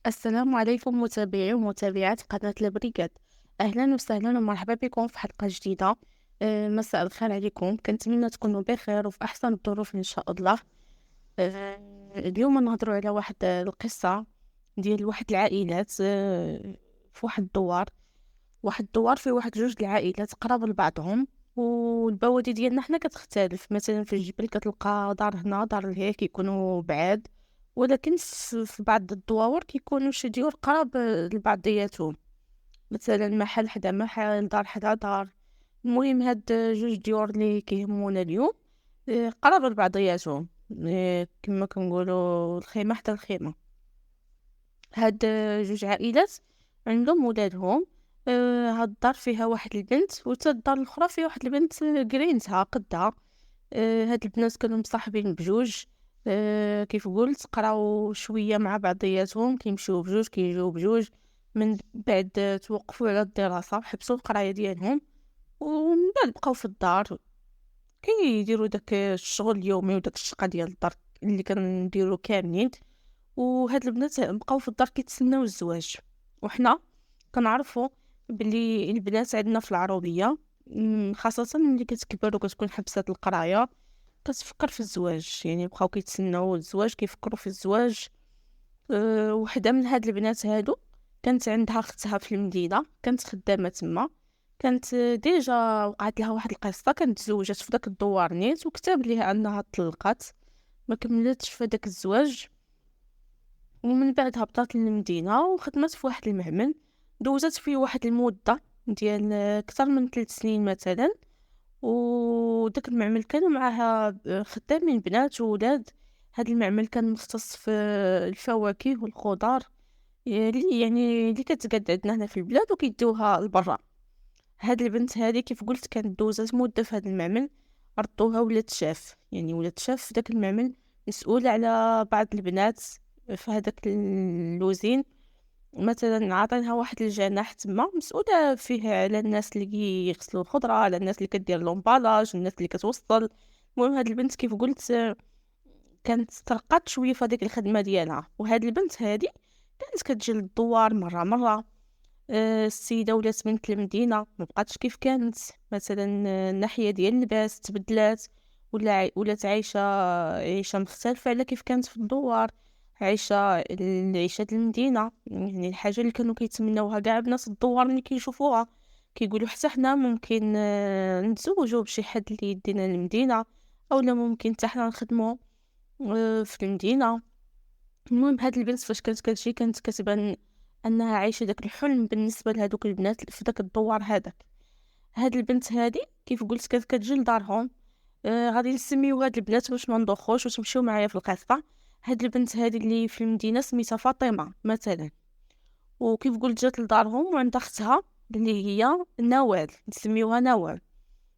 السلام عليكم متابعي ومتابعات قناة البريكات. أهلا وسهلا ومرحبا بكم في حلقة جديدة. مساء الخير عليكم، كنتمنى تكونوا بخير وفي أحسن الظروف إن شاء الله. اليوم نهضروا على واحد القصة ديال واحد العائلات، في واحد الدوار فيه واحد جوج العائلات قراب لبعضهم. والبوادي ديالنا حنا كتختلف، مثلا في الجبل كتلقى دار هنا دار لهيه كيكونوا بعاد، ولكن في بعض الدواور كيكونوا شي ديور قراب لبعضياتهم، مثلا محل حدا محل دار حدا دار. المهم هاد جوج ديور اللي كيهمونا اليوم قراب لبعضياتهم، كما كنقولوا الخيمة حدا الخيمة. هاد جوج عائلات عندهم ولادهم. هاد الدار فيها واحد البنت، وتا الدار الاخرى فيها واحد البنت قرينتها قدها. هاد البنات كانوا مصاحبين بجوج. كيف قلت قراو شويه مع بعضياتهم، كيمشيو بجوج كيجيو بجوج. من بعد توقفوا على الدراسه وحبسوا القرايه ديالهم، ومن بعد بقاو في الدار كيديروا داك الشغل اليومي وداك الشقه ديال الدار اللي كنديروا كاملين. وهاد البنات بقاو في الدار كيتسناو الزواج. وحنا كنعرفوا بلي البنات عندنا في العروبيه، خاصه ملي كتكبر وكتكون حبسات القرايه كتفكر في الزواج، يعني بقاو كيتسناو الزواج كيفكروا في الزواج. وحده من هاد البنات هادو كانت عندها اختها في المدينه، كانت خدامه تما. كانت ديجا وقعت لها واحد القصه، كانت تزوجت في داك الدوار نيت وكتب ليها انها طلقت، ما كملتش في داك الزواج. ومن بعد هبطت للمدينة وخدمت في واحد المعمل، دوزت فيه واحد المدة ديال أكثر من 3 سنين مثلا. وداك المعمل كانوا معاها خدامين بنات وولاد. هاد المعمل كان مختص في الفواكه والخضار، اللي كتقاد عندنا هنا في البلاد وكيديوها لبرا. هاد البنت هادي كيف قلت كانت دوزت مدة في هاد المعمل، ردوها ولات شاف، يعني ولات شاف في داك المعمل، مسؤول على بعض البنات في هذاك اللوزين. مثلا عاطينها واحد الجناح تما مسؤولة فيه على الناس اللي كيغسلوا الخضرة، على الناس اللي كدير لومبالاج، الناس اللي كتوصل. المهم هاد البنت كيف قلت كانت ترقات شويه في هذيك الخدمه ديالها. وهاد البنت هادي كانت كتجي للدوار مره مره. السيده ولات بنت المدينه، ما بقاتش كيف كانت. مثلا الناحيه ديال اللباس تبدلات، ولات عايشه عيشه مختلفه على كيف كانت في الدوار. عايشه العيشه ديال المدينه، يعني الحاجه اللي كانوا كيتمناوها كاع بنات الدوار ملي كيشوفوها كيقولوا حتى حنا ممكن نتزوجوا بشي حد اللي يدينا للمدينه، اولا ممكن حتى حنا نخدموا في المدينه. المهم هاد البنت فاش كانت كتجي كانت كتبان انها عايشه داك الحلم بالنسبه لهادوك البنات في داك الدوار هذاك. هاد البنت هادي كيف قلت كانت كتجي لدارهم. غادي نسميو هاد البنات باش ما ندوخوش وتمشيو معايا في القصه. هاد البنت هادي اللي في المدينه سميتها فاطمه مثلا. وكيف قلت جات لدارهم وعندها اختها اللي هي نوال، نسميوها نوال.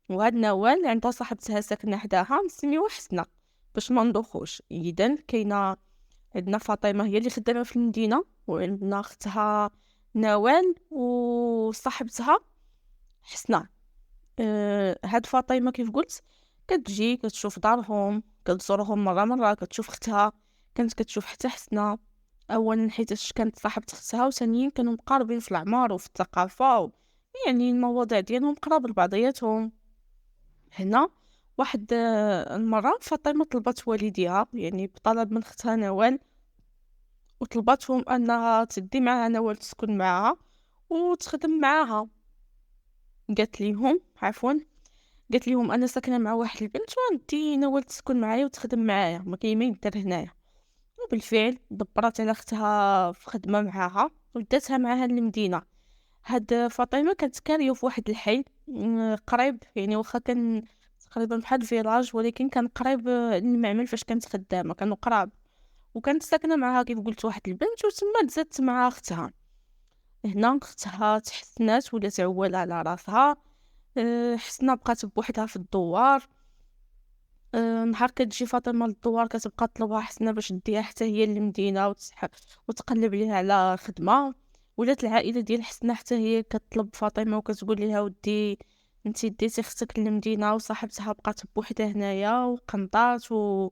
وهاد نوال عندها صاحبتها ساكنه حداها نسميوها حسنه باش ما ندوخوش. اذا كاينه عندنا فاطمه هي اللي خدامه في المدينه، وعندنا اختها نوال وصاحبتها حسنه. هاد فاطمه كيف قلت كتجي كتشوف دارهم، كتزورهم مره كتشوف اختها، كانت كتشوف حتى حسنه. اولا حيتاش كانت صاحبة اختها، وثانيا كانوا مقاربين في العمر وفي الثقافه يعني المواضيع ديالهم قراب لبعضياتهم. هنا واحد المره فاطمه طلبت والديها يعني بطلب من اختها نوال، وطلباتهم انها تدي معاها نوال تسكن معاها وتخدم معاها. قالت ليهم انا ساكنه مع واحد البنت وندي نوال تسكن معايا وتخدم معايا، ما كاين ما يدار هنايا. وبالفعل دبرت على اختها في خدمه معاها وداتها معاها للمدينه. هاد فاطمه كانت كاريه في واحد الحي قريب، يعني واخا كان تقريبا بحال الفيلاج ولكن كان قريب للمعمل فاش كانت خدامه، كانوا قراب. وكانت ساكنه معاها كيف قلت واحد البنت، وتما تزادت مع اختها. هنا اختها تحسنات ولات عواله على راسها. حسنا بقات بوحدها في الدوار. نهار كتجي فاطمه للدوار كتبقى طلبها حسنا باش ديها حتى هي للمدينه وتقلب ليها على خدمه. ولات العائله ديال حسنا حتى هي كتطلب فاطمه وكتقول لها ودي انتي ديتي اختك للمدينه وصاحبتها بقات بوحدها هنايا وقنطات، وما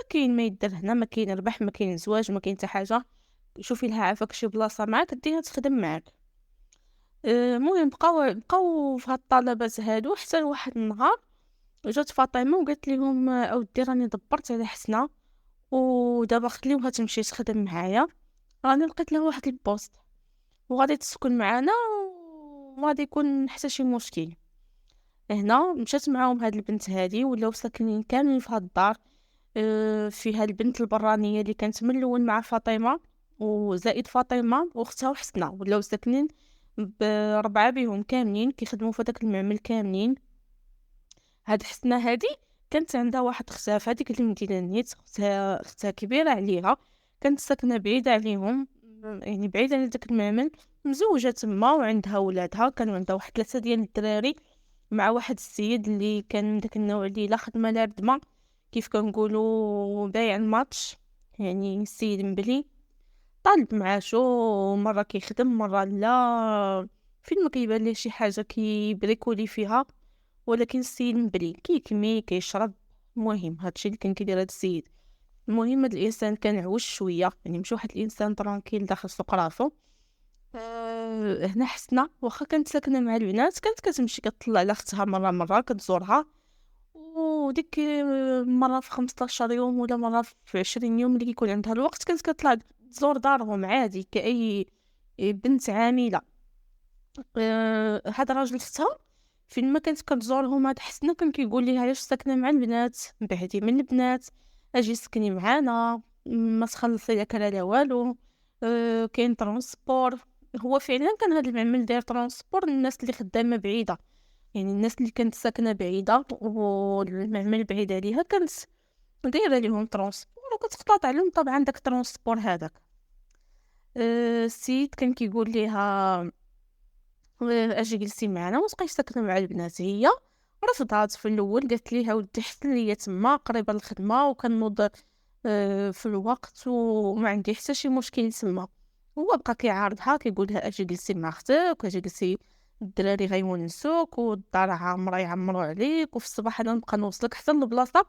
كاين ما يدار هنا، ما كاين ربح، ما كاين زواج، ما كاين حتى حاجه. شوفي لها عافاك شي بلاصه معاك ديها تخدم معاك. المهم بقاو في هاد الطلبات هادو حتى لواحد النهار جات فاطمه وقالت لهم اودي راني دبرت على حسنه ودابا خليوها تمشي تخدم معايا، راني لقيت لها واحد البوست وغادي تسكن معانا وغادي يكون حتى شي مشكل. هنا مشات معاهم هاد البنت هادي ولاو ساكنين كاملين في هاد الدار. فيها البنت البرانيه اللي كانت من الاول مع فاطمه وزائد فاطمه واختها وحسنه، ولاو ساكنين بربعه بهم كاملين كيخدموا في داك المعمل كاملين. هاد حسنه هادي كانت عندها واحد اختها في هذيك المدينه نيت، اختها كبيره عليها، كانت ساكنه بعيده عليهم، يعني بعيده على داك المعمل، مزوجه تما وعندها ولادها، كانوا عندها واحد 3 ديال الدراري مع واحد السيد اللي كان من داك النوع اللي لا خدمه لا ردمه، كيف كنقولوا بايع الماتش، يعني السيد مبلي طالب معاشو، مره كيخدم مره لا، فين ما كيبان ليه شي حاجه كيبريكولي فيها، ولكن السيد مبلي كيكمي كيشرب. المهم هادشي اللي كان كيدير هاد السيد. المهم هاد الانسان كان عوج شويه، يعني مش واحد الانسان ترانكيل داخل سوق راسو. هنا حسنا واخا كانت ساكنه مع البنات كانت كتمشي كتطلع على اختها مره كتزورها، وديك مره في 15 يوم ولا مره في 20 يوم اللي كيكون عندها الوقت كانت كتطلع تزور دارهم عادي كأي بنت عامله. هذا راجل اختها فين ما كانت كتزورهم هاد حسنا كان كيقول ليها علاش ساكنه مع البنات، بعدي من البنات، اجي سكني معانا، ما تخلصي لا كلا لا والو. كاين ترونسبور. هو فعلا كان هذا المعمل داير ترونسبور للناس اللي خدامه بعيده، يعني الناس اللي كانت ساكنه بعيده والمعمل بعيد عليها كانت دايره لهم ترونسبور وكتقطع عليهم طبعا داك الترونسبور هذاك. السيد كان كيقول ليها اجي جلسي معنا وتبقاي ساكنه مع البنات. هي رفضات في الاول، قالت ليها ودي حسن ليا تما قريبه للخدمه وكنوض في الوقت وما عندي حتى شي مشكل تما. هو بقى كيعارضها كيقول لها اجي جلسي مع اختك واجي جلسي، الدراري غيونسوك والدار عامره يعمروا عليك، وفي الصباح انا نبقى نوصلك حتى للبلاصه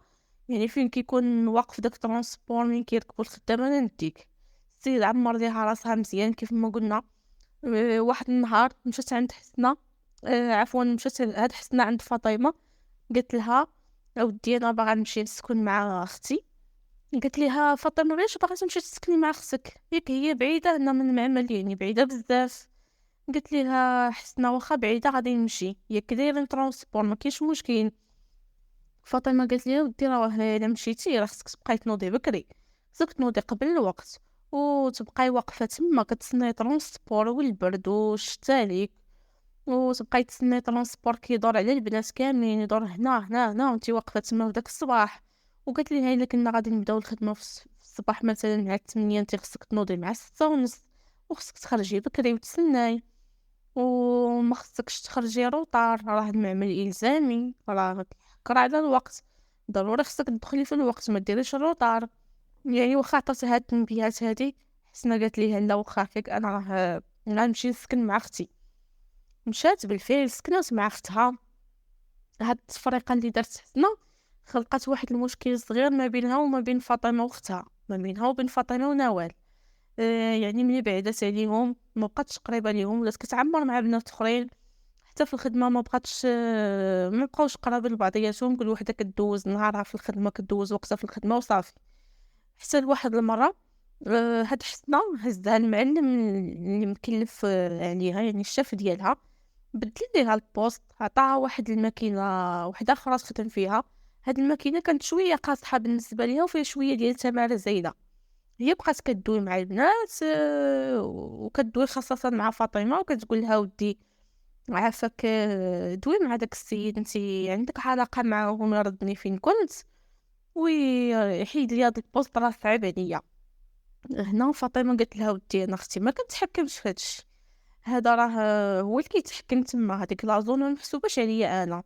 يعني فين كيكون واقف داك الترونسبور من كيركبوا الخدام انا نديك. السيد عمر ليها راسها مزيان كيف ما قلنا. واحد النهار مشات عند حسنه، عفوا مشات هاد حسنه عند فاطمه، قالت لها اودي انا باغا نمشي نسكن مع اختي. قالت لها فاطمه علاش باغا تمشي تسكني مع اختك ياك هي بعيده هنا من المعمل يعني بعيده بزاف. قالت لها حسنه واخا بعيده غادي نمشي ياك دايرين ترونسبور ما كاينش مشكل. فاطمه قالت لها ودي راه الا مشيتي راه خصك تبقاي تنوضي بكري، خصك تنوضي قبل الوقت وتبقاي واقفه تما كتسناي ترونسبور والبرد والشتا عليك، وتبقاي تسناي ترونسبور كيدور على البنات كاملين يدور هنا وانتي واقفه تما في داك الصباح. وقالت لي الا كنا غادي نبداو الخدمه في الصباح مثلا مع 8 انت خصك تنوضي مع 6:30 وخصك تخرجي بكري وتسناي، وما خصكش تخرجي روطار، راه المعمل الزامي راه كتحكر على الوقت، ضروري خصك تدخلي في الوقت ما ديريش الروطار. يعني واخا عطات هاد التنبيهات هادي حسنا قالت ليها لا واخا هكاك انا راه غنمشي نسكن مع اختي. مشات بالفعل سكنات مع اختها. هاد التفرقه اللي دارت حسنا خلقت واحد المشكل صغير ما بينها وما بين فاطمه واختها، ما بينها وبين فاطمه ونوال. يعني ملي بعدت عليهم ما بقاتش قريبه ليهم، ولات كتعمر مع بنات اخرين، حتى في الخدمه ما بقاتش ما بقاوش قرابين لبعضياتهم، كل وحده كدوز نهارها في الخدمه كدوز وقتها في الخدمه وصافي. حتى لواحد المره هاد حسنه هزها المعلم اللي مكلف عليها يعني الشاف ديالها، بدل ليها البوست، عطاها واحد الماكينه وحده اخرى تخدم فيها. هاد الماكينه كانت شويه قاصحه بالنسبه ليها وفيها شويه ديال التماره زايده. هي بقات كدوي مع البنات وكدوي خاصه مع فاطمه وكتقول لها ودي عافاك دوي مع داك السيد، انتي عندك علاقه معاه وما ردني فين كنت ويحيد لي هاد البوست راه صعيب عليا. هنا فاطمه قالت لها ودي انا اختي ما كنتحكمش في هادشي، هذا راه هو اللي كيتحكم تما، هذيك لازون ما محسوباش عليا انا،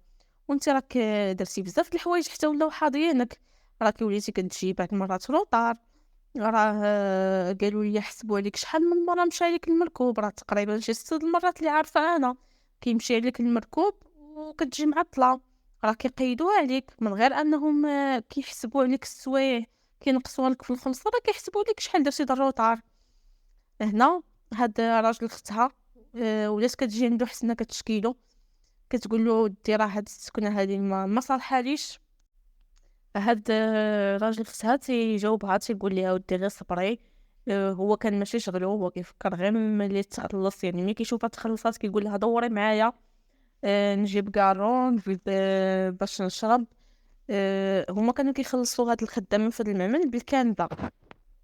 وانت راك درتي بزاف د الحوايج حتى ولاو حاضيينك، راكي وليتي كتجي بعض المرات روطار، راه قالوا لي حسبوا عليك شحال من مره مشى عليك المركوب، راه تقريبا شي 6 المرات اللي عارفه انا كيمشي عليك المركوب وكتجي معطله، راه كيقيدوها عليك من غير انهم كيحسبوا عليك السوايع كينقصوا لك في الخمسه، راه كيحسبوا لك شحال درتي د الروطار. هنا هاد راجل اختها ولات كتجي عنده حسنه كتشكيلو، كتقول له ودي راه هاد السكنه هادي ما صالحاليش. هاد راجل اختها تيجاوبها تيقول ليها ودي غير صبري. هو كان ماشي شغلو، هو كيفكر غير ملي تخلص، يعني ملي كيشوفها تخلصات كيقول لها دوري معايا نجيب كارون نجيب باش نشرب. هما كانوا كيخلصوا هاد الخدامين في المعمل بالكندا،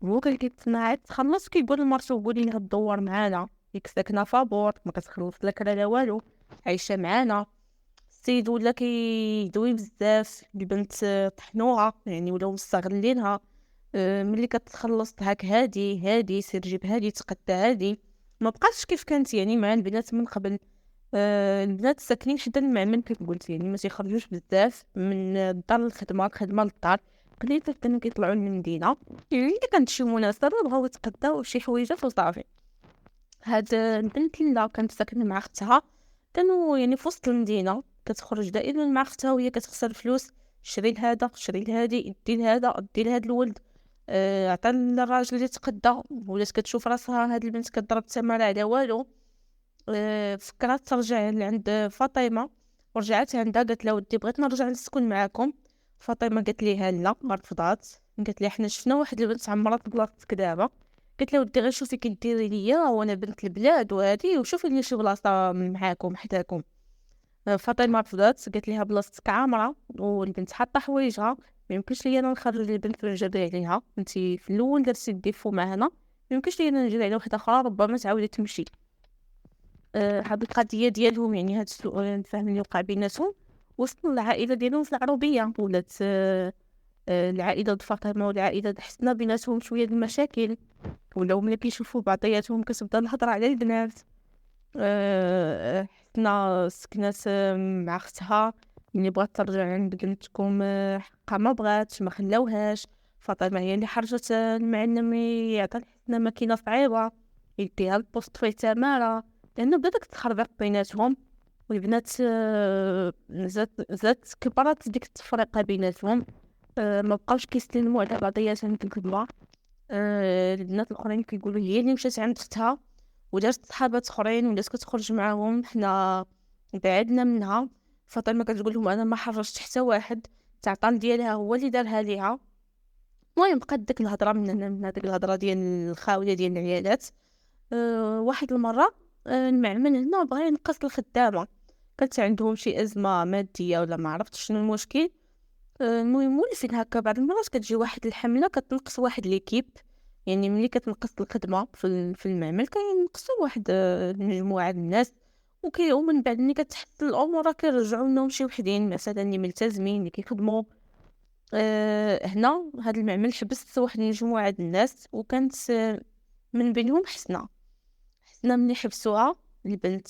هو كان كيتسنى تخلص كيقول لمرتو قولي لها تدور معانا، ديك ساكنه فابور ما كتخلص لا كرا لا والو، عايشه معانا. السيد ولا كيدوي بزاف، البنت طحنوها يعني ولاو مستغلينها. ملي كتخلص هاك هادي سير جيب هادي تقدى هادي، ما بقاتش كيف كانت يعني مع البنات من قبل. البنات ساكنين حدا المعمل كيف قلت، يعني ما تيخرجوش بزاف من الدار للخدمه، الخدمه للدار، قليل كانوا كيطلعوا للمدينه، يعني إلا كانت شي مناسبه بغاو يتقداو شي حويجات وصافي. هاد البنت لا كانت ساكنه مع اختها، كانوا يعني في وسط المدينه، كتخرج دائما مع اختها وهي كتخسر فلوس، شري لهذا شري لهادي، ادي لهذا ادي لهاد الولد. عطى الراجل اللي تقدى، ولات كتشوف راسها هاد البنت كضرب تماره على والو. فكرات ترجع لعند فاطمه، ورجعت عندها قالت لها ودي بغيت نرجع نسكن معاكم. فاطمه قالت ليها لا، ما رفضات، قالت لي حنا شفنا واحد البنت عمرات بلاصتك دابا، قلت له ودي غير شوفي كديري ليا وانا بنت البلاد وهادي، وشوفي لي شي بلاصه معاكم حداكم. فاطمه رفضات، قالت ليها بلاصتك عامره والبنت حاطه حوايجها، ما يمكنش ليا انا نخرج البنت ونجري عليها، انت في الاول درتي الديفو معنا، ما يمكنش ليا انا نجري على وحده اخرى ربما تعاود تمشي. هاد القضيه ديالهم يعني هاد السوء الفهم اللي وقع بيناتهم وصل العائله ديالهم في العروبيه، ولات العائله د فاطمه والعائله د حسنه بيناتهم شويه د المشاكل، ولاو ملي كيشوفوا بعضياتهم كتبدا الهضره على البنات. حنا سكنات مع اختها، ملي بغات ترجع عند بنتكم حقا ما بغاتش، ما خلاوهاش. فاطمه هي اللي حرجت المعلم يعطي لحسنا ماكينه صعيبه يديها البوست فيه تماره، لانه بدات تخربق بيناتهم. والبنات زادت كبرت ديك التفرقه بيناتهم. ما بقاوش كيسلموا على بعضياتهم في الخدمه. البنات الاخرين كيقولوا هي اللي مشات عند اختها ودارت صحابات اخرين ولات كتخرج معاهم، حنا بعدنا منها. فاطمه كتقول لهم انا ما حرجت حتى واحد، التعطال ديالها هو اللي دارها ليها. المهم بقات ديك الهضره من هذيك الهضره ديال الخاويه ديال العيالات. واحد المره المعمل هنا بغى ينقص الخدامه، كانت عندهم شي ازمه ماديه ولا ما عرفتش شنو المشكل. المهم ولفين هكا بعض المرات كتجي واحد الحمله كتنقص واحد ليكيب، يعني ملي كتنقص الخدمه في المعمل كينقصوا واحد مجموعه د الناس، ومن بعد ملي كتحسن الامور كيرجعوا لهم شي وحدين مثلا اللي ملتزمين اللي كيخدموا. هنا هاد المعمل حبس واحد المجموعه د الناس، وكانت من بينهم حسنا ملي حبسوها البنت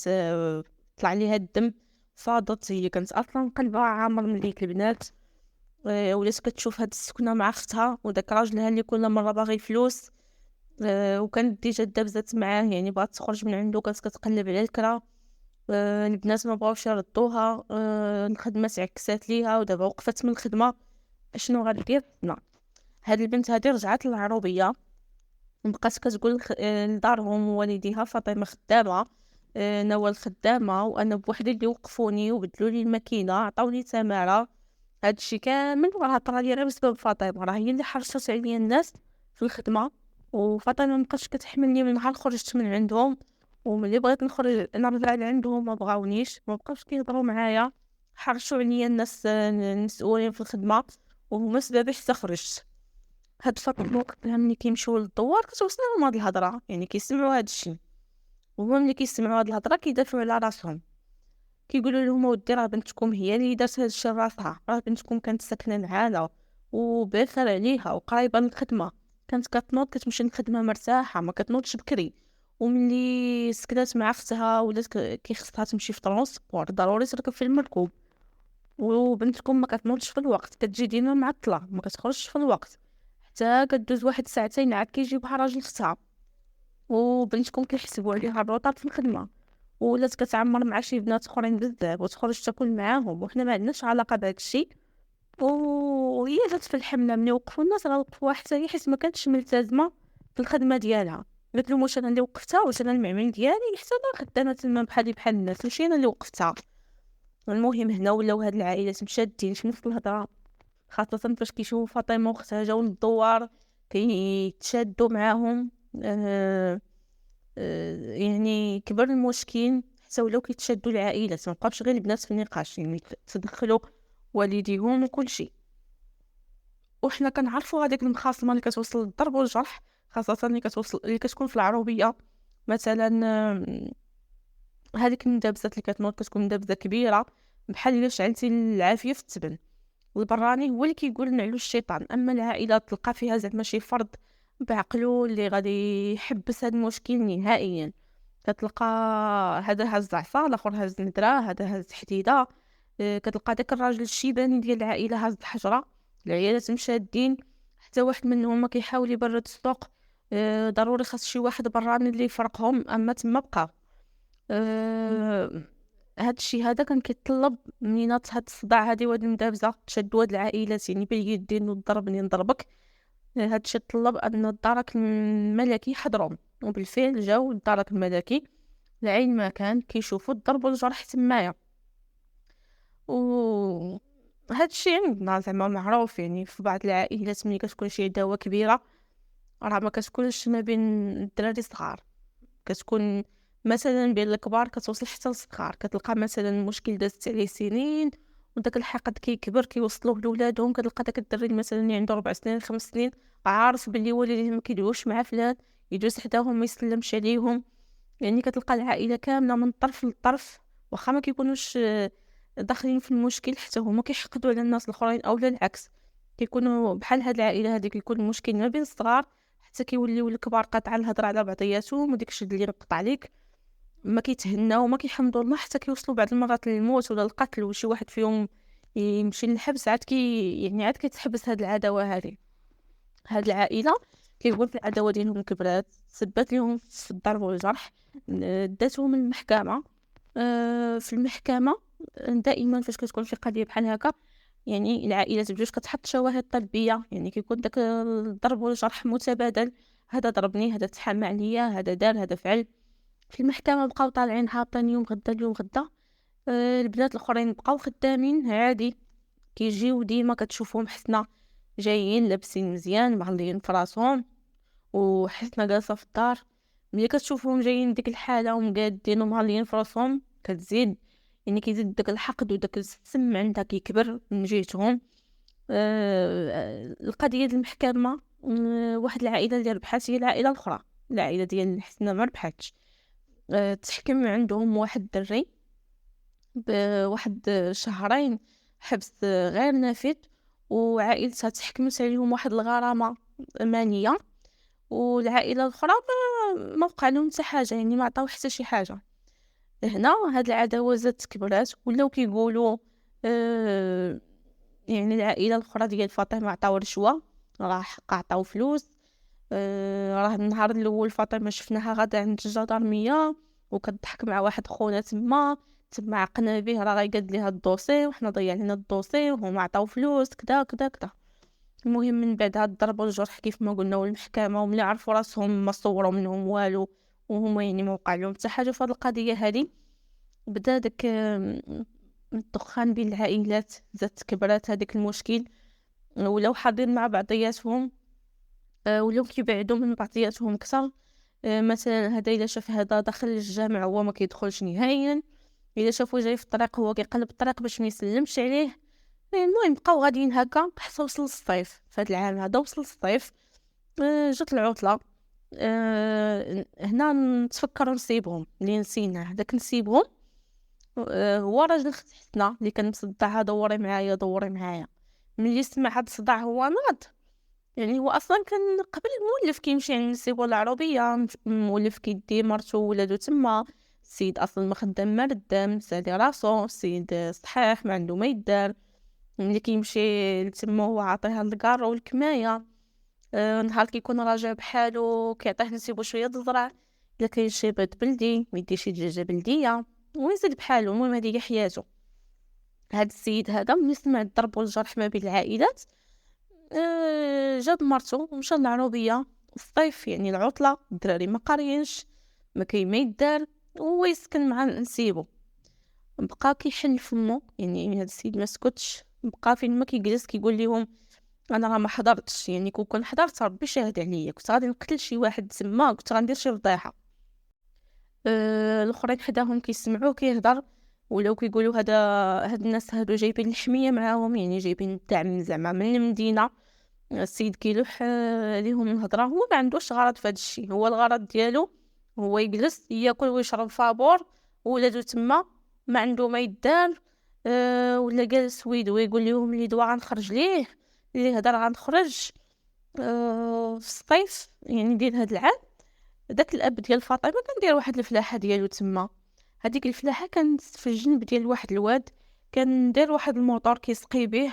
طلع ليها الدم، فاضت، هي كانت اصلا قلبها عامر من ديك البنات. ولات كتشوف هاد السكنه مع اختها وداك راجلها اللي كل مره باغي فلوس. وكانت ديجا دابزات معاه، يعني بغات تخرج من عنده، كانت كتقلب على الكرا. البنات ما بغاوش يردوها. الخدمه تعكسات ليها ودابا وقفت من الخدمه. شنو غادير حنا؟ هاد البنت هادي رجعت للعروبيه، بقات كتقول لدارهم والديها فاطمه خدامه، نوال خدامه، وانا بوحدي اللي وقفوني وبدلوا لي الماكينه عطاوني تماره. هادشي كامل راه طرا لي غير بسبب فاطمه، راه هي اللي حرصت عليا الناس في الخدمه. وفاطمه مابقاتش كتحملني من نهار خرجت من عندهم، وملي بغيت نخرج نرجع لعندهم ما بغاونيش، ما بقاوش كيهضروا معايا، حرشوا عليا الناس المسؤولين في الخدمه، وهما سبب حتى خرجت. هاد فاطمه وقتها ملي كيمشيو للدوار كتوصل لهم هاد الهضره، يعني كيسمعوا هاد الشيء، وهما ملي كيسمعوا هاد الهضره كيدافعوا على راسهم، كيقولوا لهم ودي راه بنتكم هي اللي دارت هاد الشيء راسها، راه بنتكم كانت ساكنه معانا وباخر عليها وقريبه من الخدمه، كانت كتنوض كتمشي للخدمه مرتاحه ما كتنوضش بكري، وملي سكنات مع اختها ولات كيخصها تمشي في طرونسبور ضروري تركب في المركوب، وبنتكم ما كتنوضش في الوقت، كتجي ديما معطله ما كتخرجش في الوقت، حتى كدوز واحد ساعتين عاد كيجيبها راجل اختها، وبنتكم كيحسبوا عليها الروطات في الخدمه، ولات كتعمر مع شي بنات اخرين بزاف وتخرج تاكل معاهم، وحنا ما عندناش علاقه بهذا الشيء. وهي جات في الحمله ملي وقفوا الناس غوقفوها حتى هي حيت ما كانتش ملتزمه في الخدمه ديالها، قلت له واش انا اللي وقفتها، واش انا المعمل ديالي، حتى انا خدامه تما بحالي بحال الناس، ماشي انا اللي وقفتها. المهم هنا ولاو هاد العائلات مشادين في نفس الهضره، خاصه فاش كيشوفوا فاطمه واختها جاو للدوار كيتشادوا معاهم. يعني كبر المشكل حتى ولاو كيتشادوا العائلات، ما بقاوش غير البنات في النقاش، يعني تدخلوا والديهم وكل شيء. وحنا كنعرفوا هذيك المخاصمه اللي كتوصل للضرب والجرح، خاصه اللي كتكون في العروبيه مثلا. هذيك المدابزات اللي كتنوض كتكون مدابزه كبيره بحال الا شعلتي العافيه في التبن. والبراني هو اللي كيقول نعلو الشيطان، اما العائله تلقى فيها زعما شي فرد بعقلو اللي غادي يحبس هذا المشكل نهائيا. كتلقى هذا هز عصا، الاخر هز ندره، هذا هز حديده. كتلقى داك الراجل الشيباني ديال العائله هز الحجره. العيالات مشادين، حتى واحد منهم ما كيحاول يبرد السوق. ضروري خاص شي واحد براني اللي يفرقهم، اما تما بقاو. هاد الشيء هذا كان كيتطلب منينات هاد الصداع هادي وهاد المدابزه تشدوا هاد العائلات، يعني باليدين والضرب اللي نضربك. هاد الشيء طلب ان الدرك الملكي حضرهم، وبالفعل جاو الدرك الملكي لعين ما كان كيشوفوا الضرب والجرح تمايا. و هاد الشيء عندنا زعما معروف، يعني في بعض العائلات ملي كتكون شي عداوه كبيره راه ما كتكونش ما بين الدراري الصغار، كتكون مثلا بين الكبار كتوصل حتى للصغار. كتلقى مثلا المشكل دازت عليه سنين وداك الحقد كيكبر كيوصلوه لولادهم. كتلقى داك الدري مثلا اللي عنده 4 سنين 5 سنين عارف باللي والديه ما كيدويوش مع فلان، يجلس حداهم ما يسلمش عليهم. يعني كتلقى العائله كامله من طرف لطرف، واخا ما كيكونوش داخلين في المشكل، حتى هما كيحقدوا على الناس الاخرين او لا العكس. كيكونوا بحال هاد العائله هذه كيكون المشكل ما بين الصغار حتى كيوليو الكبار قاطعين الهضره على بعضياتهم، وديك الشيء اللي نقطع عليك ما كيتهناو وما كيحمدوا الله حتى كيوصلوا بعض المرات للموت ولا القتل، وشي واحد فيهم يمشي للحبس. عاد يعني عاد كتحبس هاد العداوه هذه. هاد العائله كيقول في العداوه ديالهم كبرات، سبات لهم في الضرب والجرح، داتهم المحكمه. في المحكمه دائما فاش كتكون في قضيه بحال هكا، يعني العائلات بجوج كتحط شواهد طلبيه، يعني كيكون داك الضرب والجرح متبادل، هذا ضربني، هذا تحامى عليا، هذا دار، هذا فعل. في المحكمه بقاو طالعين هابطين يوم غدا اليوم غدا. البنات الاخرين بقاو خدامين عادي، كيجيو ديما كتشوفهم حسنه جايين لابسين مزيان معلين في راسهم، وحسنه جالسه في الدار. ملي كتشوفهم جايين ديك الحاله ومقادين ومعلين في راسهم كتزيد، يعني كيزيد داك الحقد وداك السم عندها كيكبر من جهتهم. القضيه ديال المحكمه، واحد العائله اللي ربحات هي العائله الاخرى، العائله ديال حسنه ما ربحاتش. تحكم عندهم واحد الدري بواحد شهرين حبس غير نافذ، وعائلتها تحكمت عليهم واحد الغرامه ماليه. والعائله الاخرى ما وقع لهم حتى حاجه، يعني ما عطاو حتى شي حاجه. هنا هاد العداوه زادت كبرات، ولاو كيقولوا يعني العائله الاخرى ديال فاطمه عطاو رشوه، راه حقا عطاو فلوس. راه النهار الاول فاطمه شفناها غادا عند الجدرميه وكتضحك مع واحد خونا تما عقنا به، راه غيقاد ليها الدوسي وحنا ضيعنا الدوسي وهما عطاو فلوس كدا كدا كدا. المهم من بعد هاد الضرب والجرح كيف ما قلنا والمحكمه، وملي عرفوا راسهم ما صوروا منهم والو، وهما يعني ما وقع لهم حتى حاجه في هاد القضيه هذه، بدا داك الدخان بين العائلات، زادت كبرات هذيك المشكل، ولاو حاضرين مع بعضياتهم. ولاو كيبعدوا من بعضياتهم اكثر. مثلا هذا الا شاف هذا داخل الجامع هو ما كيدخلش نهائيا، الا شافو جاي في الطريق هو كيقلب الطريق باش ما يسلمش عليه. المهم بقاو غاديين هكا حتى وصل الصيف. فهاد العام هذا وصل الصيف، جات العطله. هنا نتفكروا نسيبهم اللي نسيناه داك نسيبهم. هو راجل اخت حسنا اللي كان مصدعها دوري معايا دوري معايا. ملي سمع هاد الصداع هو ناض، يعني هو اصلا كان قبل مولف كيمشي عند السيبو العربيه، مولف كيدي مرتو ولادو تما. السيد اصلا ما خدام ما ردام سالي راسو، السيد صحيح ما عنده ما يدار. ملي كيمشي لتما هو عاطيها الكار والكمايه. نهار كيكون راجع بحالو كيعطيه نسيبو شويه د الزرع، الا كاين شي بيض بلدي ما يدير شي دجاجه بلديه ويزيد بحالو. المهم هذه هي حياته. هذا السيد هذا ملي سمع الضرب والجرح ما بين العائلات، جاب مرته ومشى للعروبيه الصيف يعني العطله، الدراري ما قاريينش، ما كاين ما يدار، هو يسكن مع نسيبو. بقى كيحن فمو، يعني هذا السيد ما سكتش، بقى فين ما كيجلس كيقول لهم انا راه ما حضرتش، يعني كون حضرت ربي شاهد عليا، كنت غادي نقتل شي واحد تما، كنت غندير شي فضيحه. الاخرين حداهم كيسمعوه كيهضر، ولاو كيقولوا هاد الناس هادو جايبين الحميه معاهم، يعني جايبين الدعم زعما من المدينه. السيد كيلوح ليهم الهضره، هو ما عندوش غرض في هذا الشيء، هو الغرض ديالو هو يجلس ياكل ويشرب فابور، ولادو تما ما عنده ما يدار. ولا جالس ويدو يقول لهم اللي دوا غنخرج ليه، اللي هضر غنخرج. في الصيف يعني ديال هاد العام، داك الاب ديال فاطمه كان داير واحد الفلاحه ديالو تما. هذيك الفلاحه كانت في الجنب ديال واحد الواد، كان داير واحد الموطور كيسقي به.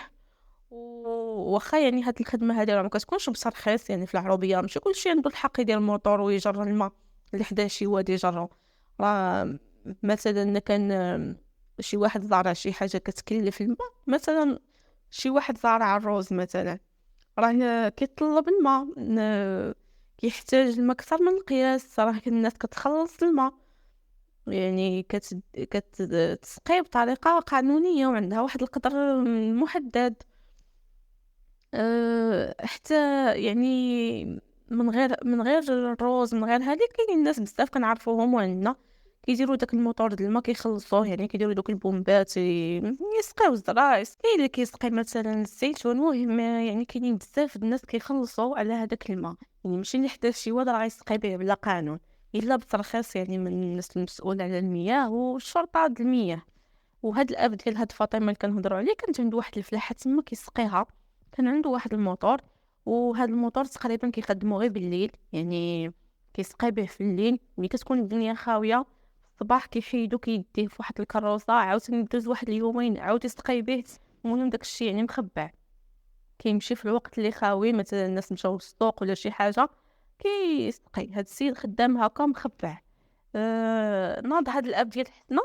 واخا يعني هاد الخدمه هادي راه ما كتكونش بصرخيص، يعني في العربيه ماشي كلشي عنده الحق يدير الموطور ويجر الماء اللي حدا شي واد يجرو. راه مثلا كان شي واحد زارع شي حاجه كتكلف الماء، مثلا شي واحد زارع الروز مثلا، راه كيطلب الماء، كيحتاج الماء اكثر من القياس، راه الناس كتخلص الماء، يعني كتسقي بطريقه قانونيه وعندها واحد القدر محدد. حتى يعني من غير الروز، من غير هذه كاينين الناس بزاف كنعرفوهم وعندنا كيديروا داك الموطور ديال الماء كيخلصوه، يعني كيديروا دوك البومبات يسقيو الزرع، كاين اللي كيسقي مثلا الزيتون. المهم يعني كاينين بزاف النااس كيخلصوا على هذاك الماء، يعني ماشي اللي حدا شي واد راه يسقي به بلا قانون الا بترخيص يعني من الناس المسؤول على المياه والشرطه د المياه. وهاد الاب ديال هاد فاطمه اللي كنهضروا عليه كانت عنده واحد الفلاحه تما كيسقيها، كان عنده واحد الموطور، وهاد الموطور تقريبا كيخدمو غير بالليل، يعني كيسقي به في الليل ملي كتكون الدنيا خاويه. الصباح كيحيدو كيديه في واحد الكروسه، عاوتاني دوز واحد اليومين عاود يسقي به. المهم داكشي يعني مخبع، كيمشي في الوقت اللي خاوي، مثلا الناس مشاو للسوق ولا شي حاجه كيسقي. هاد السيد خدام هكا مخبع. ناض هاد الاب ديال حنا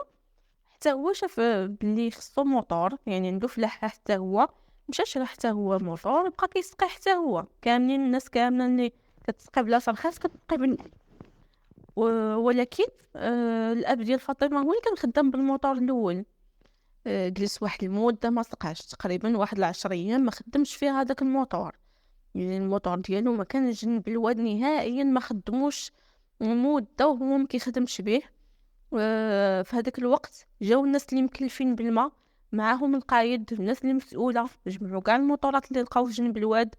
حتى هو شاف بلي خصو موطور، يعني عنده فلاحه حتى هو، مشى شرا حتى هو موطور، بقى كيسقي حتى هو. كاملين الناس كامله اللي كتسقي بلا ترخيص كتسقي ولكن الاب ديال فاطمه هو اللي كان خدام بالموطور الاول. جلس واحد المده ما سقاش، تقريبا واحد 10 ايام ما خدمش فيها هذاك الموطور، يعني الموطور ديالو ما كان جنب الواد نهائيا، ما خدموش مده وهو ما كيخدمش به. في هذاك الوقت جاو الناس اللي مكلفين بالماء، معاهم القايد، الناس اللي مسؤوله، جمعوا كاع الموطورات اللي لقاو في جنب الواد.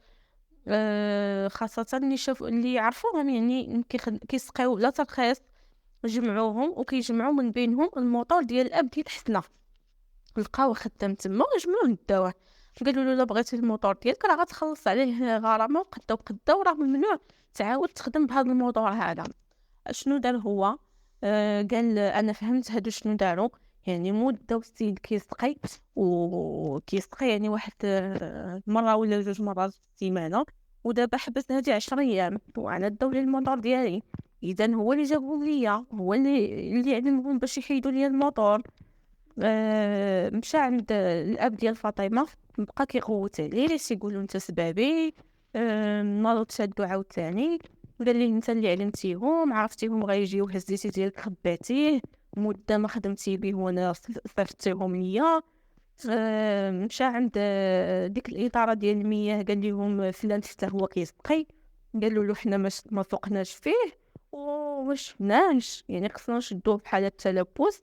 خاصه اللي شافوا اللي يعرفوهم، يعني كيسقيو بلا ترخيص، جمعوهم وكيجمعوا من بينهم الموطور ديال الاب ديال حسنه. لقاوه خدام تما وجمعوه للدواء، قالوا له الا بغيتي الموطور ديالك راه غتخلص عليه غرامه وقدا وراه ممنوع تعاود تخدم بهذا الموطور هذا. شنو دار هو؟ قال انا فهمت هادو شنو داروا، يعني مده السيد كيسقي وكيسقي يعني واحد مره ولا جوج مرات في السيمانه، ودابا حبس هادي 10 ايام وانا داو لي الموطور ديالي. اذا هو اللي جابهم ليا، هو اللي علمهم باش يحيدوا لي الموطور. مشى عند الاب ديال فاطمه، بقى كيغوت عليه ليش يقولوا انت سبابي. ناضوا تشادوا عاوتاني، قال لي انت اللي علمتيهم، عرفتيهم غيجيو، هزيتي ديالك خباتيه، مده ما خدمتي به وانا صيفطتيهم ليا. مشى عند ديك الاداره ديال المياه، قال لهم فلان حتى هو كيسقي، قالوا له حنا ما فوقناش فيه وما شفناش، يعني خصنا نشدوه بحال التلبس.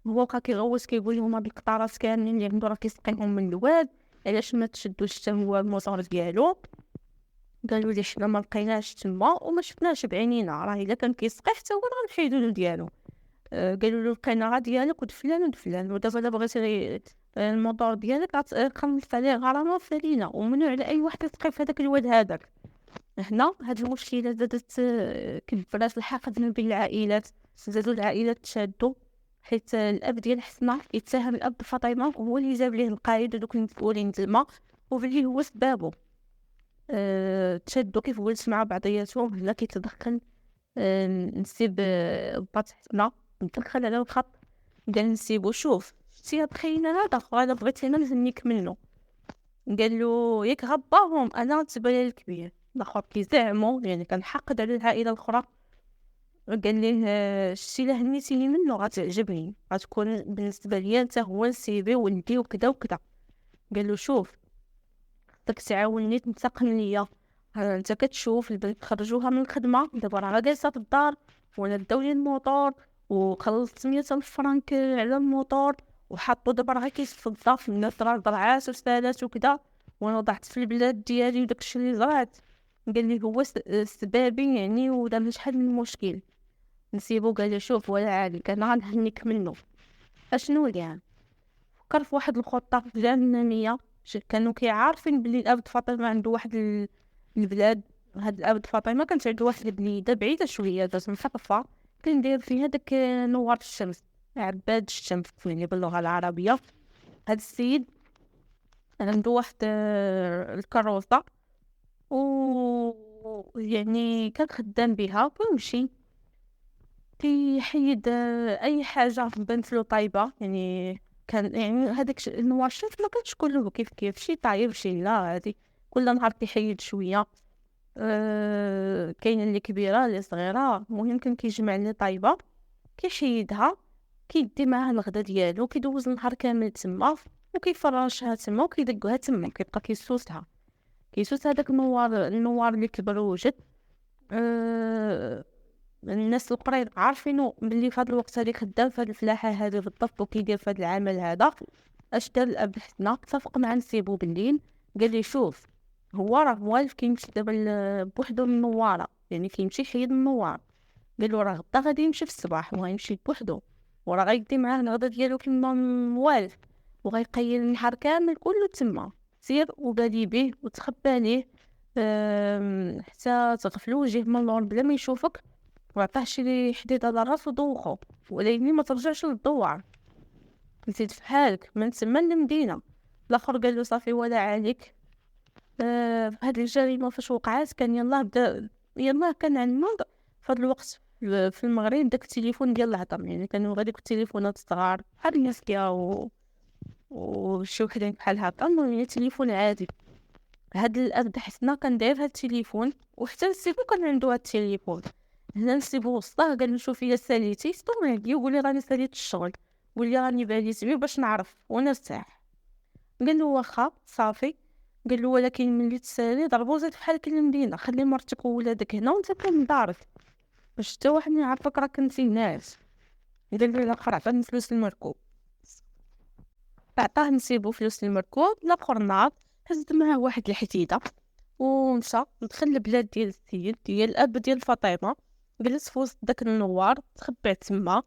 هو بقى كيغوت كيقول لهم هاد القطارات كاملين اللي عنده راه كيسقيهم من الواد، علاش ما تشدوش حتى هو الموطور ديالو؟ قالوا لي حنا ما لقيناش تما وما شفناش بعينينا، راه الا كان كيسقي حتى هو راه نحيدو له ديالو. قالوا له لقينا غا ديالك ود فلان ود فلان، ودابا الا بغيتي الموطور ديالك غتخلص عليه غرامه فلينا، وممنوع على اي واحد يسقي في هذاك الواد هذاك. هنا هاد المشكله زادت كبرات الحقد ما بين العائلات، زادوا العائلات تشادوا، حيت الاب ديال حسنه يتهم الاب فاطمه هو اللي جاب ليه القايد ودوك المسؤولين د الماء، وبلي هو سبابه. تشادوا كيف قلت مع بعضياتهم. هنا كيتدخل نسيب بات حسنه، ندخل على الخط، قال نسيبو شوف شتي هاد خينا هذا بغيت انا نهنيك منه. قال له ياك غباهم انا تبان الكبير، الاخر كيزعمو يعني كان حاقد على العائله الاخرى. قال ليه شتي الا هنيتيني منه غتعجبني، غتكون بالنسبه ليا انت هو نسيبي ولدي وكذا وكذا. قال له شوف، خصك تعاوني تنتقم ليا. انت كتشوف البنت خرجوها من الخدمه دابا راه جالسه في الدار، وانا داو لي الموطور وخلصت 100,000 فرنك على الموطور، وحطو دابا راه كيتصدى في الناس، راه زرعات وسالات وكذا، وانا ضعت في البلاد ديالي وداكشي اللي زرعت. قال لي هو سبابي يعني، ودار لي شحال من مشكل نسيبو. قال لي شوف ولا عليك، انا غنهنيك منه. اشنو كاع؟ فكر في واحد الخطه جنونيه. كانوا كيعارفين بلي الابد فاطمه عنده واحد البلاد. هاد الابد فاطمه كانت عنده واحد البليده بعيده شويه، دازت محطه كان داير فيها داك نوار الشمس، عباد الشمس يعني باللغه العربيه. هاد السيد عنده واحد الكروسه، و يعني كان خدام بها ويمشي كيحيد اي حاجه بنت له طايبه يعني. كان يعني هذاك النواشف ما كانش كله كيف شي طايب شي لا، هادي كل نهار كيحيد شويه. كاينه اللي كبيره اللي صغيره، المهم كان كيجمع لي طايبه كيحيدها، كيدي معاها الغدا ديالو، كيدوز النهار كامل تما وكيفرشها تما وكيدقها تما، كيبقى كيسوس هذاك النوار اللي كبر ووجد. أه الناس القريب عارفينو بلي في هذا الوقت هذه خدام في هذه الفلاحه هذه بالضبط، وكيدير في هذا العمل هذا. اش دار الاب حنا اتفق مع نسيبو بالليل. قال لي شوف، هو راه والف كيمشي دابا بوحدو للنواره، يعني كيمشي يحيد النوار. قال له راه غدا غادي يمشي في الصباح وغيمشي بوحدو، وراه غيدي معاه الغدا ديالو كيما موالف، وغيقيل النهار كامل كله تما. سير وبالي بيه وتخبى ليه حتى تغفلو وجيه من اللور بلا ما يشوفك، وعطاه شي حديد على راسو دوخو، ولكن ما ترجعش للدوار، نسيت في حالك من تما للمدينه. الاخر قال له صافي ولا عليك. هذه الجريمه فاش وقعات كان يلا كان عندنا في هذا الوقت في المغرب داك التليفون ديال الهضم، يعني كانوا غاديك التليفونات الصغار بحال الناسكيا وشي وحدين بحال هكا، المهم يعني تليفون عادي. هاد الاب حسنا كان داير هاد التليفون، وحتى نسيبو كان عنده هاد التليفون. هنا نسيبو وسطاه قال له شوفي الا ساليتي سطوري لي وقولي راني ساليت الشغل، قولي راني باليت بيه باش نعرف ونرتاح. قال له واخا صافي. قال له ولكن ملي تسالي ضربو زيد بحالك للمدينه، خلي مرتك وولادك هنا وانت كون دارك باش حتى واحد ما يعرفك راك كنتي ناعس. قال له الاخر عطاني فلوس المركوب، عطاه نسيبو فلوس المركوب. الاخر ناض هز معاه واحد الحديده ومشى دخل البلاد ديال السيد ديال الاب ديال فاطمه، جلس في وسط داك النوار تخبع تما.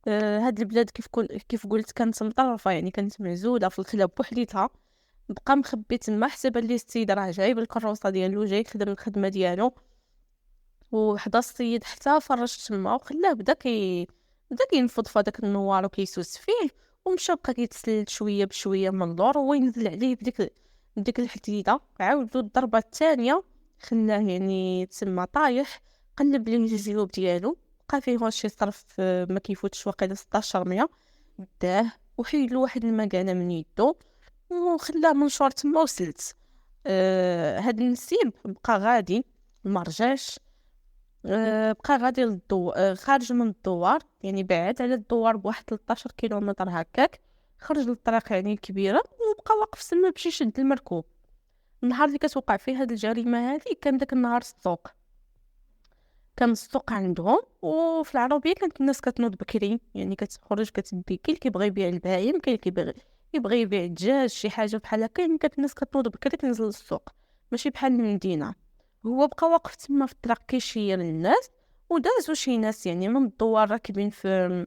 هاد البلاد كيف قلت كانت مطرفه، يعني كانت معزوله في الخلا بوحديتها. بقى مخبي تما حتى بان ليه السيد راه جاي بالكروسه ديالو جاي يخدم الخدمه ديالو، وحدا السيد حتى فرج تما وخلاه بدا كينفض في داك النوار وكيسوس فيه، ومشى بقى كيتسلل شويه بشويه من اللور، وهو ينزل عليه بديك الحديده. عاودو الضربه الثانيه خلاه يعني تما طايح. قلب ليه الجيوب ديالو، بقى فيه واش شي صرف ما كيفوتش واقيلا 16 100. داه وحيد له واحد المكانه من يدو وخلاه منشور تما وسلت. هاد النسيب بقى غادي ما رجعش. بقى غادي خارج من الدوار، يعني بعد على الدوار بواحد 13 كيلومتر هكاك، خرج للطريق يعني الكبيره وبقى واقف تما باش يشد المركوب. النهار اللي كتوقع فيه هاد الجريمه هذه كان داك النهار السوق، كان السوق عندهم، وفي العربيه كانت الناس كتنوض بكري، يعني كتخرج كتبي كاين اللي كيبغي يبيع البهايم، كاين اللي يبغي يبيع الدجاج شي حاجه بحال هكا، يعني كانت الناس كتنوض بكري تنزل للسوق ماشي بحال المدينه. هو بقى واقف تما في الطريق كيشير للناس، ودازو شي ناس يعني من الدوار راكبين في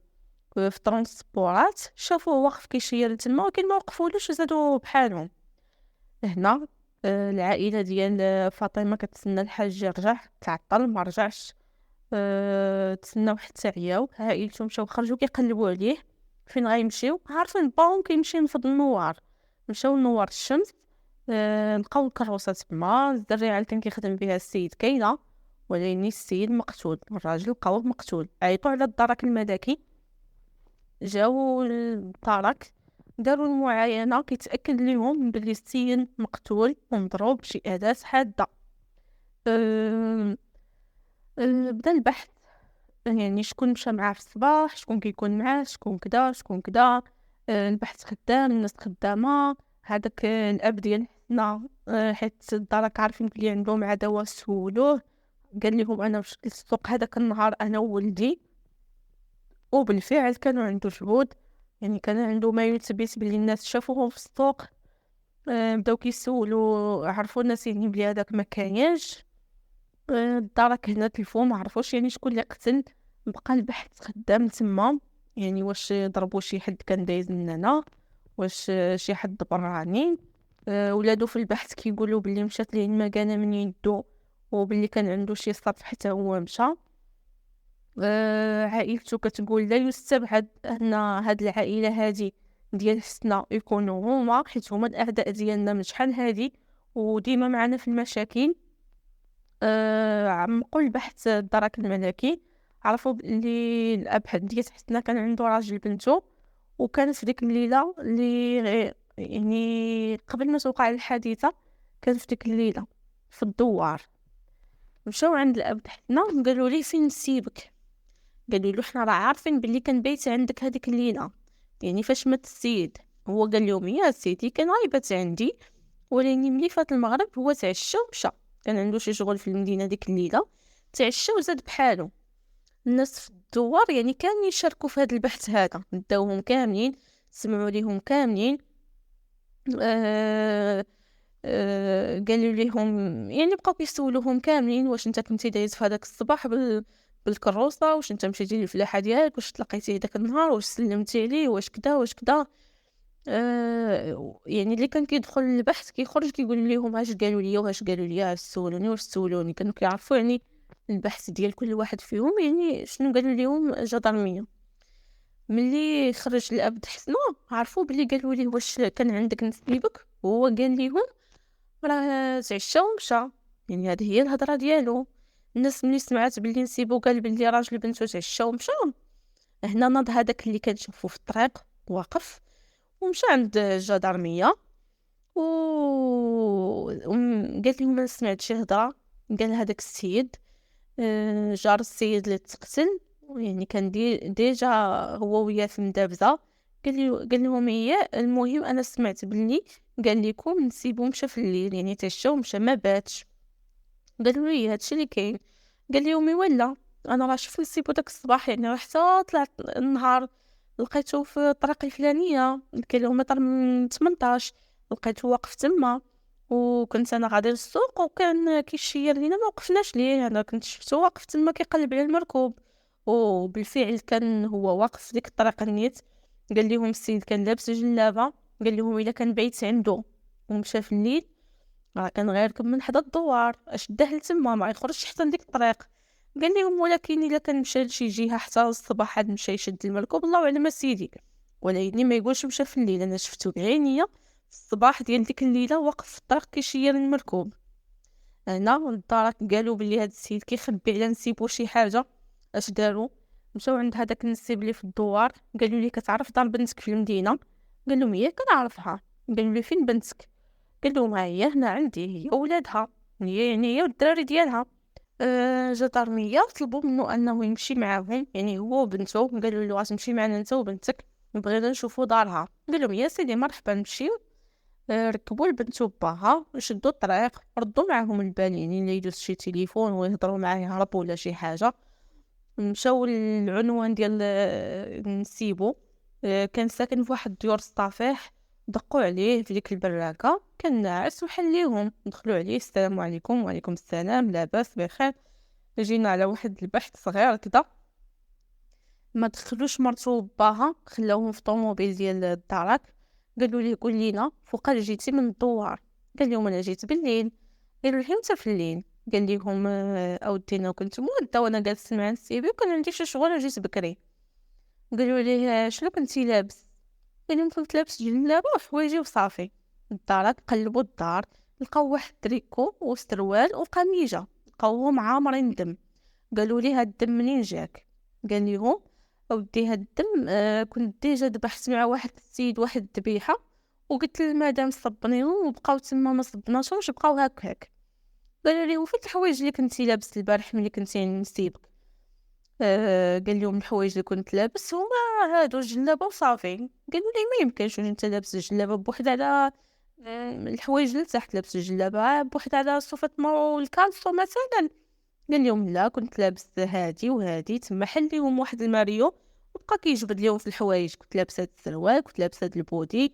ترونسبورات، شافوه واقف كيشير تما ولكن ما وقفولوش وزادو بحالهم. هنا العائله ديال فاطمه كتسنى الحاج يرجع، تعطل ما رجعش. تسناو حتى عياو، عائلته مشاو خرجوا كيقلبوا عليه فين غيمشيو، عارفين باهم كيمشي ينفض النوار. مشاو لنوار الشمس. لقاو الكروسه تما، الدريه اللي كان كيخدم بها السيد كاينه، ولكن السيد مقتول، الراجل لقاوه مقتول. عيطوا على الدرك الملكي، جاو للدرك داروا المعاينه، كيتاكد ليهم بلي السيد مقتول ومضروب بشي اداه حاده. أه بدا البحث، يعني شكون مشى معاه في الصباح، شكون كيكون معاه، شكون كدا شكون كدا. البحث خدام، الناس خدامة. هذاك الاب ديال حنا، حيت الدرك عارفين بلي عندهم عداوة، سولوه قال لهم انا مشيت للسوق هذاك النهار انا وولدي، وبالفعل كانوا عنده شهود، يعني كان عنده ما يثبت بلي الناس شافوه في السوق. بداو كيسولوا، عرفوا الناس يعني بلي هذاك ما كاينش. الدرك هنا تلفو ما عرفوش يعني شكون اللي قتل. بقى البحث خدام تما، يعني واش ضربوا شي حد كان دايز من هنا، واش شي حد براني. ولادو في البحث كيقولوا بلي مشات ليه المكانه من يدو، وبلي كان عنده شي صرف حتى هو مشى. عائلته كتقول لا يستبعد ان هاد العائله هادي ديال حسنا يكونوا هما، حيت هما الاعداء ديالنا من شحال هادي وديما معنا في المشاكل. عمقوا البحث الدرك الملكي، عرفوا بلي الاب ديال حسنا كان عنده راجل بنته، وكانت في ديك الليله اللي يعني قبل ما توقع الحادثه، كان في ديك الليله في الدوار. مشاو عند الاب حسنا قالوا ليه فين نسيبك. قالوا له حنا راه عارفين بلي كان بيت عندك هذيك الليله، يعني فاش مات السيد. هو قال لهم يا سيدي كان غايبات عندي، ولكن ملي فات المغرب هو تعشى ومشى، كان عنده شي شغل في المدينه ديك الليله، تعشى وزاد بحاله. الناس في الدوار يعني كانوا يشاركوا في هذا البحث هذا، داوهم كاملين، سمعوا ليهم كاملين. آه قالوا لهم يعني بقاو كيسولوهم كاملين، واش انت كنتي دايز في هذاك الصباح بالكروسه، واش انت مشيتي للفلاحه ديالك، واش تلاقيتيه داك النهار، واش سلمتي عليه، واش كدا واش كدا. يعني اللي كان كيدخل البحث كيخرج كيقول لهم اش قالوا لي واش قالوا لي، اش سولوني واش سولوني، كانوا كيعرفوا يعني البحث ديال كل واحد فيهم، يعني شنو قالوا لهم جدرميه. ملي خرج الاب حسنا عرفوا بلي قالوا ليه واش كان عندك نسيبك، وهو قال لهم راه تعشى ومشى، يعني هذه هي الهضره ديالو. الناس ملي سمعت بلي نسيبو قال بلي راجل بنتو تعشى ومشى، هنا ناض هذاك اللي كان شافو في الطريق واقف ومشى عند الجدرميه و قال لهم ما سمعت شي هضره. قال هذاك السيد، جار السيد اللي تقتل، يعني كان ديجا هو وياه في مدابزه. قال لهم هي المهم انا سمعت بلي قال لكم نسيبو مشى في الليل، يعني تعشى ومشى ما باتش. قالوا لي هادشي اللي كاين. قال لهم ولا انا راه شفت نسيبو داك الصباح، يعني راه حتى طلعت النهار لقيته في الطريق الفلانيه الكيلومتر من 18، لقيته واقف تما، وكنت انا غادي للسوق وكان كيشير لينا، ما وقفناش ليه، انا كنت شفتو واقف تما كيقلب على المركوب، وبالفعل كان هو واقف في ديك الطريق النيت. قال لهم السيد كان لابس جلابه، قال لهم الا كان بيت عنده ومشى في الليل راه كان غيركب من حدا الدوار، اش داه لتما ما يخرجش حتى لديك الطريق. قال لهم ولكن الا كان مشى لشي جهه حتى الصباح عاد مشى يشد المركوب، الله اعلم سيدي، ولكن ما يقولش مشى في الليل، انا شفتو بعينيا في الصباح ديال ديك الليله واقف في الطريق كيشير المركوب. هنا الدارك قالوا بلي هاد السيد كيخبي على نسيبو شي حاجه. اش داروا؟ مشاو عند هذاك النسيب اللي في الدوار، قالوا لي كتعرف دار بنتك في المدينه؟ قال لهم هي كنعرفها. قالوا لي فين بنتك؟ قال لهم ها هي هنا عندي، هي ولادها، هي والدراري ديالها. جدرمية طلبوا منه انه يمشي معاهم، يعني هو وبنته، قالوا له غتمشي معنا انت وبنتك، بغينا نشوفوا دارها. قال لهم يا سيدي مرحبا نمشيو. ركبوا البنت وباها، شدوا الطريق، ردوا معاهم البال يعني اللي يدوز شي تليفون ويهضروا معاه يهرب ولا شي حاجه. مشاو للعنوان ديال نسيبو. كان ساكن في واحد الديور الصفيح، دقوا عليه في ديك البراكه، كان ناعس وحل ليهم. دخلوا عليه السلام عليكم. وعليكم السلام، لاباس بخير، جينا على واحد البحث صغير كده. ما دخلوش مرتو وباها، خلاوهم في طوموبيل ديال الدارك. قالوا ليه قول لينا فوقاش جيتي من الدوار؟ قال لهم انا جيت بالليل. قالوا ليه متى في الليل؟ قال لهم اودي انا كنت موده وانا جالس مع السيبي وكان عندي شي شغل جيت بكري. قالوا ليه شنو كنتي لابس؟ قال لهم كنت لابس جلابه وحوايجي وصافي. الدارك قلبوا الدار، لقاو واحد تريكو وسروال وقميجه، لقاوهم عامرين دم. قالوا لي هاد الدم منين جاك؟ قال لهم اودي هاد الدم كنت ديجا ذبحت مع واحد السيد واحد الذبيحه، وقلت للمدام صبنيهم وبقاو تما ما صبناشهمش، بقاو هكاك. قالوا لي وفين الحوايج اللي كنتي لابس البارح ملي كنتي نسيبك؟ قال لهم الحوايج اللي كنت لابس هما هادو الجلابه وصافي. قالوا لي ما يمكنش انت لابس الجلابه بوحد على الحوايج اللي تحت، لابس الجلابه بوحد على السوفيتمون والكالسو مثلا. قال لهم لا، كنت لابس هادي وهادي. تما حل ليهم واحد الماريو وبقى كيجبد ليهم في الحوايج، كنت لابسه هاد السروال، كنت لابسه هاد البودي،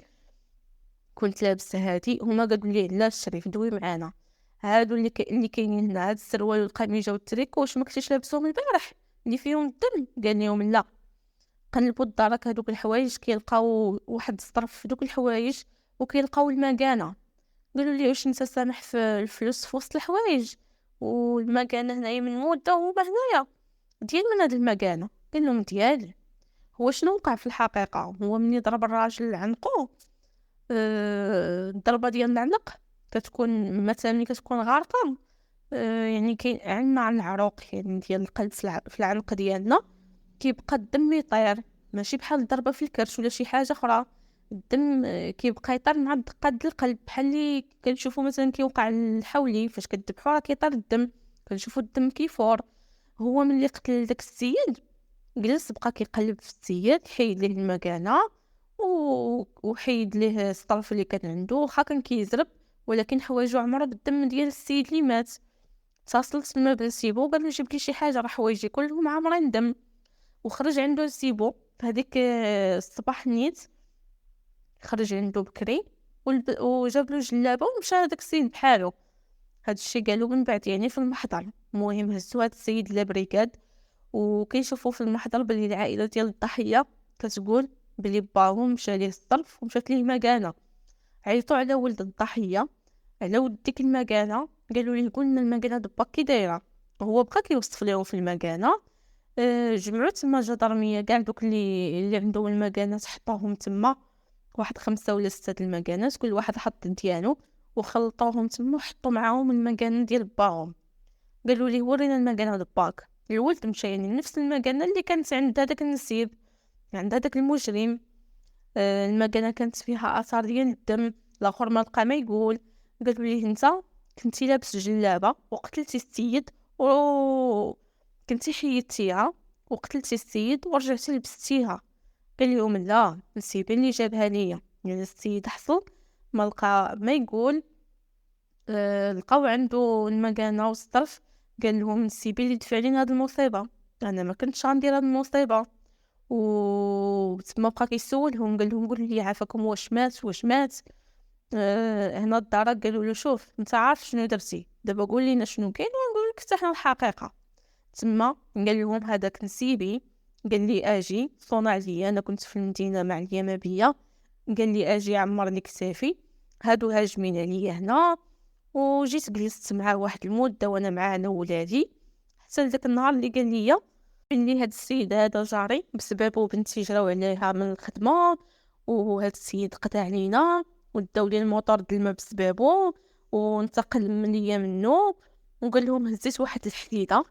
كنت لابسه هادي. هما قالوا لي لا الشريف دوي معانا، هادو اللي كاينين هنا، هاد السروال والقميجه والتريكو واش ما كنتيش لابسهم البارح اللي فيهم الدم؟ قال لهم لا. قلبوا الدرك هادوك الحوايج كيلقاو واحد الصرف في دوك الحوايج وكيلقاو المكانه. قالوا لي واش انت سامح في الفلوس في وسط الحوايج والمكانه هنايا من مده وهما هنايا ديال من هاد المكانه؟ قال لهم ديالي. هو شنو وقع في الحقيقه؟ هو ملي ضرب الراجل عنقو، الضربه ديال العنق كتكون مثلا ملي كتكون غارقه، يعني كاين عندنا على العروق يعني ديال القلب في العنق ديالنا كيبقى الدم يطير، ماشي بحال الضربه في الكرش ولا شي حاجه اخرى. الدم كيبقى يطير مع دقات ديال القلب، بحال اللي كنشوفوا مثلا كيوقع الحولي فاش كتذبحوا راه كيطير الدم، كنشوفوا الدم كيفور. هو ملي قتل داك السيد جلس بقى كيقلب في السيد، حيد ليه المكانه وحيد ليه الطرف اللي كان عنده، واخا كان كيزرب ولكن حوايجو عمره بالدم ديال السيد اللي مات. اتصلت تما بنسيبو قال له جيب لي شي حاجه، راه حوايجي كلهم عامرين دم. وخرج عنده نسيبو في هذيك الصباح نيت، خرج عنده بكري وجاب له جلابه ومشى هذاك السيد بحاله. هذا الشيء قالوا من بعد يعني في المحضر. المهم هزوا هذا السيد لابريكاد وكيشوفوا في المحضر بلي العائله ديال الضحيه كتقول بلي باهم مشى ليه الصرف ومشات ليه مكانه. عيطوا على ولد الضحيه، على ولد ديك المكانه، قالوا ليه قلنا المكانه دبا كي دايره. هو بقى كيوصف لهم في المكانه. جمعوا تما جدرميه كاع دوك اللي عندهم المكانات، حطوهم تما واحد 5 ولا 6 د المكانات، كل واحد حط ديالو وخلطوهم تما وحطوا معاهم المكانه ديال باهم. قالوا ليه ورينا المكانه د باك. الولد مشى يعني نفس المكانه اللي كانت عند هذاك النسيب، عند هذاك المجرم. المكانه كانت فيها اثار ديال الدم. الاخر ما لقى ما يقول. قالوا ليه انت كنتي لابس جلابه وقتلتي السيد كنتي حيدتيها وقتلتي السيد ورجعتي لبستيها. قال لهم لا، نسيبي اللي جابها ليا. يعني السيد حصل ما لقى ما يقول. لقاو عنده المكانه والصرف. قال لهم نسيبي اللي دفع لينا هاد المصيبه، انا ما كنتش غندير هاد المصيبه. وتما بقى كيسولهم، قال لهم قولوا لي عافاكم واش مات واش مات. هنا الدار قالوا له شوف انت عارف شنو درتي، دابا قول لنا شنو كاين ونقول لك حتى حنا الحقيقه. تما قال لهم هذاك نسيبي قال لي اجي صونع عليا، انا كنت في المدينه مع اليماميه، قال لي اجي عمر لي كتافي، هادو هاجمين عليا هنا. وجيت جلست معاه واحد المده وانا معاه انا وولادي، حتى لذاك النهار اللي قال لي بلي هاد السيد هذا جاري بسببه بنتي جراو عليها من الخدمه، وهاد السيد قطع علينا وداو لي الموطور د الماء بسببه وانتقل ليا منه. وقال لهم هزيت واحد الحديده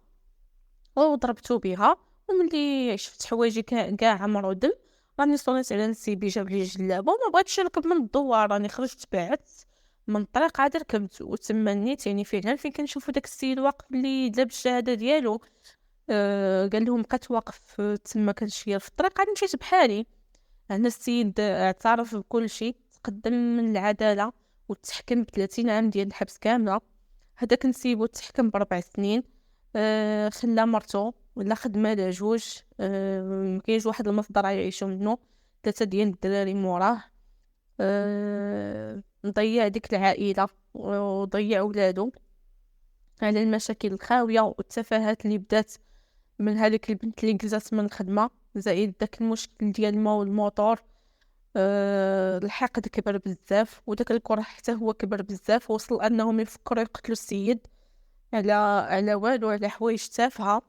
وضربتو بها، وملي شفت حوايجي كاع عمرو دم راني صونيت على نسيبي جاب لي جلابه وما بغيتش نركب من الدوار، راني خرجت بعدت من الطريق عاد ركبت. وتما نيت يعني فعلا فين كنشوفو داك السيد واقف اللي داب الشهاده ديالو. قال لهم بقيت واقف تما كنشير في الطريق عاد مشيت بحالي. هنا السيد اعترف بكل شيء، تقدم من العداله وتحكم ب30 عام ديال الحبس كامله. هذاك نسيبو تحكم ب4 سنين. خلى مرتو ولا خدمه لجوج. مكاينش واحد المصدر يعيشوا منه، 3 ديال الدراري موراه. نضيع ديك العائله وضيع ولادو على المشاكل الخاويه والتفاهات اللي بدات من هذيك البنت اللي جلست من الخدمه، زائد داك المشكل ديال الماء والموتور. الحقد كبر بزاف وداك الكره حتى هو كبر بزاف، وصل انهم يفكروا يقتلوا السيد على والو، على حوايج تافهه.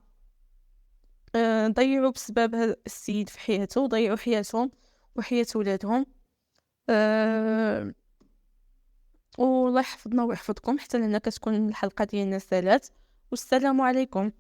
ضيعوا بسبب هذا السيد في حياته، وضيعوا حياتهم وحياة ولادهم. والله يحفظنا ويحفظكم حتى لهنا كتكون الحلقه ديالنا سالات، والسلام عليكم.